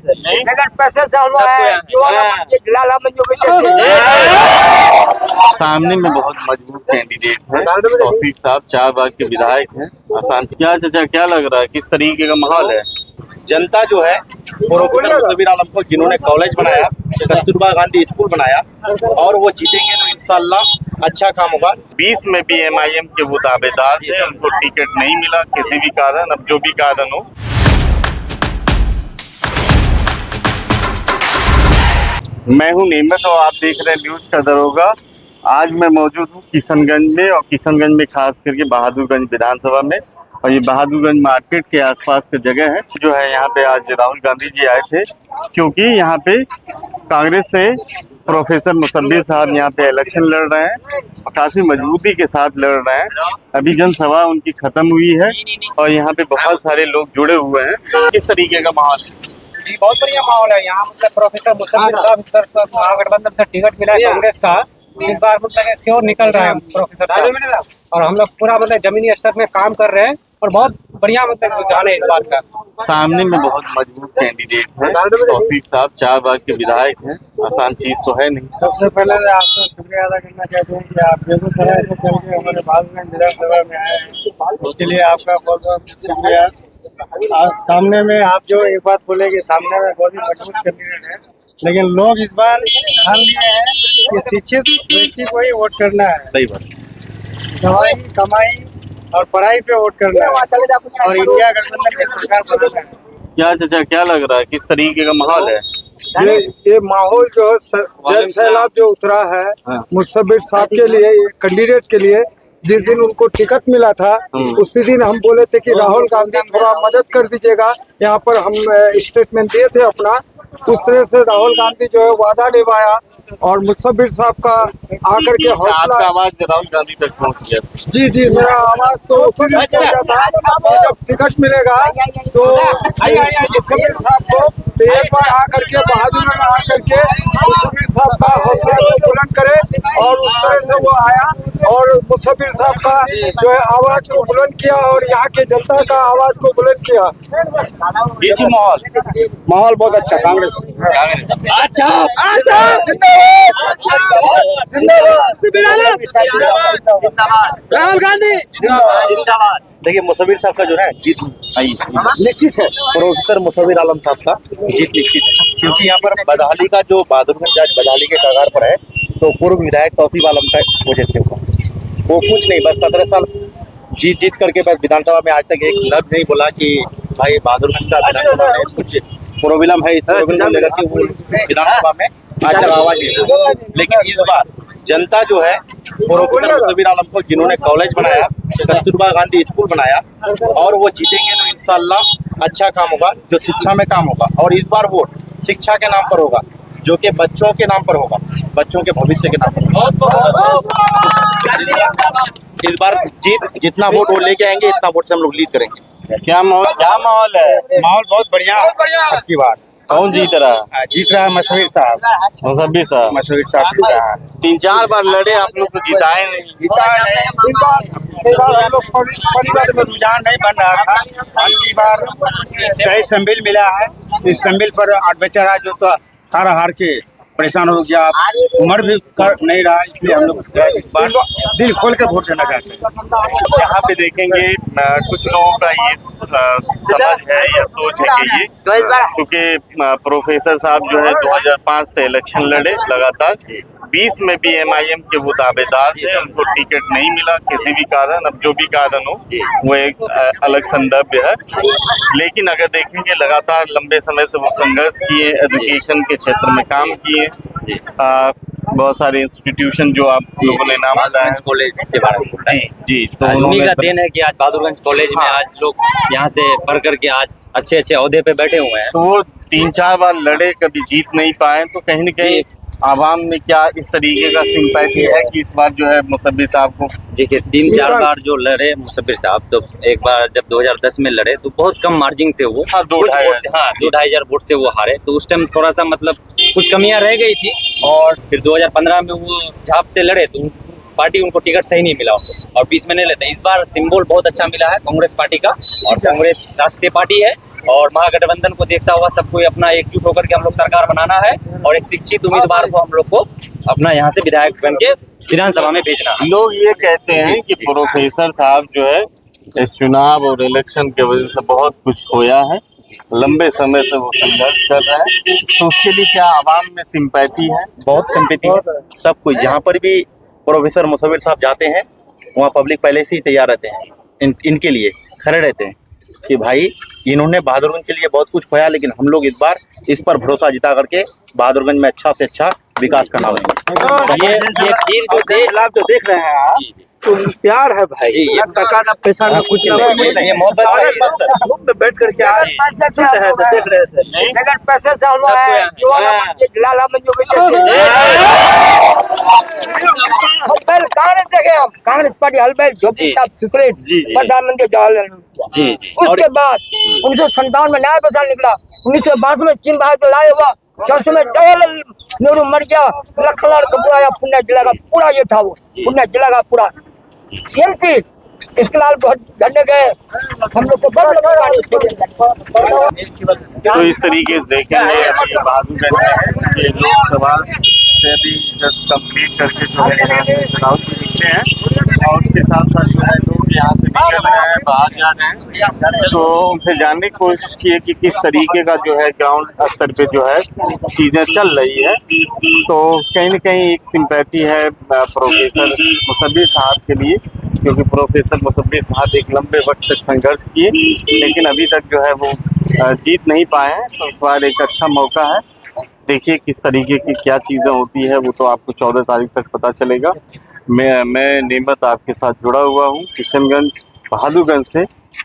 लेकिन पैसे चालू है लाला मंजू के सामने में बहुत मजबूत कैंडिडेट है तौसीफ साहब, 4 बार के विधायक हैं। आसान क्या चाचा, क्या लग रहा है, किस तरीके का माहौल है? जनता जो है प्रोफेसर मुशर्रफ आलम को, जिन्होंने कॉलेज बनाया, कस्तूरबा गांधी स्कूल बनाया, और वो जीतेंगे तो इंशाल्लाह अच्छा काम होगा। 20 में भी MIM के वो दावेदार थे, उनको टिकट नहीं मिला किसी भी कारण, अब जो भी कारण हो। मैं हूं नेमत और आप देख रहे हैं न्यूज का दरोगा। आज मैं मौजूद हूं किशनगंज में, और किशनगंज में खास करके बहादुरगंज विधानसभा में, और ये बहादुरगंज मार्केट के आसपास की जगह है जो है। यहाँ पे आज राहुल गांधी जी आए थे, क्योंकि यहाँ पे कांग्रेस से प्रोफेसर मुशर्रफ साहब यहाँ पे इलेक्शन लड़ रहे हैं और काफी मजबूती के साथ लड़ रहे हैं। अभी जनसभा उनकी खत्म हुई है और यहाँ पे बहुत सारे लोग जुड़े हुए हैं। किस तरीके का माहौल? जी बहुत बढ़िया माहौल है यहाँ। मतलब प्रोफेसर मुशर्रफ साहब महागठबंधन से टिकट मिला है कांग्रेस का, इस बार मतलब श्योर निकल रहा है प्रोफेसर साहब, और हम लोग पूरा मतलब जमीनी स्तर में काम कर रहे हैं और बहुत बढ़िया मतलब रुझान है इस बार का। सामने में बहुत मजबूत कैंडिडेट है तौसीफ साहब, 4 बार के विधायक हैं। आसान चीज तो है नहीं। सबसे पहले आपको शुक्रिया अदा करना चाहते हैं कि आप बेगूसराय से चल के हमारे बहादुरगंज विधानसभा में आए हैं, उसके लिए आपका बहुत बहुत शुक्रिया। आज सामने में आप जो एक बात बोले कि सामने में बहुत ही मजबूत कैंडिडेट है, लेकिन लोग इस बार ठान लिए हैं कि शिक्षित व्यक्ति को ही वोट करना है। सही बात। दवाई, कमाई और पढ़ाई पे वोट करना है और इंडिया गठबंधन की सरकार बनाना है। क्या चाचा, क्या लग रहा है, किस तरीके का माहौल है? ये माहौल जो है जन सैलाब जो उतरा है मुशर्रफ साहब के लिए, कैंडिडेट के लिए। जिस दिन उनको टिकट मिला था उसी दिन हम बोले थे कि राहुल गांधी थोड़ा मदद कर दीजिएगा, यहाँ पर हम स्टेटमेंट दिए थे अपना। उस तरह से राहुल गांधी जो है वादा निभाया और मुशर्रफ साहब का आकर के आपका हौसला। आवाज राहुल गांधी तक पहुंच गया? जी, मेरा आवाज तो उसी दिन पहुंचा था कि जब टिकट मिलेगा तो मुशर्रफ साहब को एक बार आकर के बहादुरगंज आकर के मुशर्रफ साहब का हौसला को बुलंद करे, और उस तरह से वो आया और मुशर्रफ साहब का जो है आवाज को बुलंद किया और यहाँ के जनता का आवाज को बुलंद किया। बीच माहौल बहुत अच्छा कांग्रेस। राहुल गांधी जिंदाबाद। देखिए मुशर्रफ साहब का जो है जीत निश्चित है। प्रोफेसर मुशर्रफ आलम साहब का जीत निश्चित है, क्योंकि यहाँ पर बदहाली का जो बहादुरगंज आज बदहाली के कगार पर है, तो पूर्व विधायक तौसीफ आलम का वजह से होगा। वो कुछ नहीं, बस 17 साल जीत करके बस विधानसभा में आज तक एक लफ्ज नहीं बोला कि भाई बहादुरगंज का विधानसभा में कुछ प्रॉब्लम है, इस प्रॉब्लम को लेकर के वो विधानसभा में आज तक आवाज नहीं उठाया। लेकिन इस बार जनता जो है प्रोफेसर मुशर्रफ आलम को, जिन्होंने कॉलेज बनाया, कस्तूरबा गांधी स्कूल बनाया, और वो जीतेंगे तो इंशाल्लाह अच्छा काम होगा, जो शिक्षा में काम होगा। और इस बार वोट शिक्षा के नाम पर होगा, जो कि बच्चों के नाम पर होगा, बच्चों के भविष्य के नाम पर। इस बार जितना वोट वो लेके आएंगे, इतना वोट से हम लोग लीड करेंगे। क्या माहौल है? माहौल बहुत बढ़िया। अच्छी बात। कौन जीत रहा है? जीत रहा है मुशर्रफ साहब। मुशर्रफ साहब 3-4 बार लड़े, आप लोग तो जिताए नहीं। हम लोग परिवार में रुझान नहीं बन रहा था। अगली बार सही संबिल मिला है, इस संबिल पर बेचारा जो तो हार के परेशान हो गया, उम्र भी कर नहीं रहा, इसलिए हम लोग दिल खोल के वोट देना चाहते हैं। यहाँ पे देखेंगे कुछ लोगों का ये समझ है या सोच है कि ये चूंकि प्रोफेसर साहब जो है 2005 से इलेक्शन लड़े लगातार, 20 में भी MIM के वो दावेदार थे, उनको टिकट नहीं मिला किसी भी कारण, अब जो भी कारण हो वो एक अलग संदर्भ है। लेकिन अगर देखेंगे लगातार लंबे समय से वो संघर्ष किए, एजुकेशन के क्षेत्र में काम किए, बहुत सारे इंस्टीट्यूशन जो आप लोगों ने नाम बताया, कॉलेज के बारे में बोल रहे हैं। जी, तो उन्हीं का देन है कि आज बहादुरगंज कॉलेज में आज लोग यहाँ से पढ़ करके आज अच्छे ओहदे पे बैठे हुए हैं। तो वो 3-4 बार लड़े, कभी जीत नहीं पाए, तो कहीं न कहीं आवाम में क्या इस तरीके का सिंपैथी है कि इस बार जो है मुशर्रफ साहब को? देखिए 3-4 बार जो लड़े मुशर्रफ साहब, तो एक बार जब 2010 में लड़े तो बहुत कम मार्जिन से वो 2-2.5 हजार वोट से वो हारे, तो उस टाइम थोड़ा सा मतलब कुछ कमियां रह गई थी। और फिर 2015 में वो झाप से लड़े तो पार्टी उनको टिकट सही नहीं मिला और 20 में नहीं लेते। इस बार सिंबल बहुत अच्छा मिला है कांग्रेस पार्टी का, और कांग्रेस राष्ट्रीय पार्टी है और महागठबंधन को देखता हुआ सबको अपना एकजुट होकर के हम लोग सरकार बनाना है और एक शिक्षित उम्मीदवार को हम लोग को अपना यहाँ से विधायक बन के विधानसभा में भेजना है। लोग ये कहते हैं कि प्रोफेसर साहब जो है इस चुनाव और इलेक्शन के वजह से बहुत कुछ खोया है, लंबे समय से वो संघर्ष कर रहे हैं, तो उसके लिए क्या आवाम में सिंपैथी है? बहुत सिंपैथी है सब कुछ। जहाँ पर भी प्रोफेसर मुसव्विर साहब जाते हैं वहाँ पब्लिक पहले से ही तैयार रहते हैं, इनके लिए खड़े रहते हैं कि भाई इन्होंने बहादुरगंज के लिए बहुत कुछ खोया, लेकिन हम लोग इस बार इस पर भरोसा जिता करके बहादुरगंज में अच्छा से अच्छा विकास करना है। ये फिर जो लाभ जो देख रहे हैं आप, तो प्यार है भाई, जी, ये टका ना पैसा ना कुछ नहीं, ये मोहब्बत है। धूप में बैठ करके आज सुन रहे थे, देख रहे थे। अगर पैसे चालू है जो लाला मंजू के पहले कांग्रेस देखे हम, कांग्रेस पार्टी हलबे झोपड़ी साहब सुथरे प्रधानमंत्री जवाहरलाल नेहरू। जी जी उसके बाद 1957 में न्याय बसाल निकला, 1962 में चीन बाहर को लाए हुआ, 64 में जवाहरलाल नेहरू मर गया, लखनऊ का पूरा पुणे जिला का पूरा ये था, वो पुणे जिला का पूरा एमपी इसके लाल झंडे गए, हम लोग को बड़ा तो इस तरीके से देखेंगे अभी बहादुरगंज ये लोकसभा से भी जस्ट कंप्लीट करके जो है यहाँ से चुनाव से निकले हैं और उसके साथ साथ जो है लोग यहाँ से निकल रहे हैं, बाहर जा रहे हैं, तो उनसे जानने की कोशिश की है कि किस तरीके का जो है ग्राउंड स्तर पे जो है चीज़ें चल रही है। तो कहीं न कहीं एक सिंपैथी है प्रोफेसर मुसव्विर साहब के लिए, क्योंकि प्रोफेसर मुसव्विर साहब एक लंबे वक्त तक संघर्ष किए लेकिन अभी तक जो है वो जीत नहीं पाए हैं, तो इस बार एक अच्छा मौका है। देखिए किस तरीके की क्या चीज़ें होती है वो तो आपको 14 तारीख तक पता चलेगा। मैं नेमत आपके साथ जुड़ा हुआ हूँ किशनगंज बहादुरगंज से।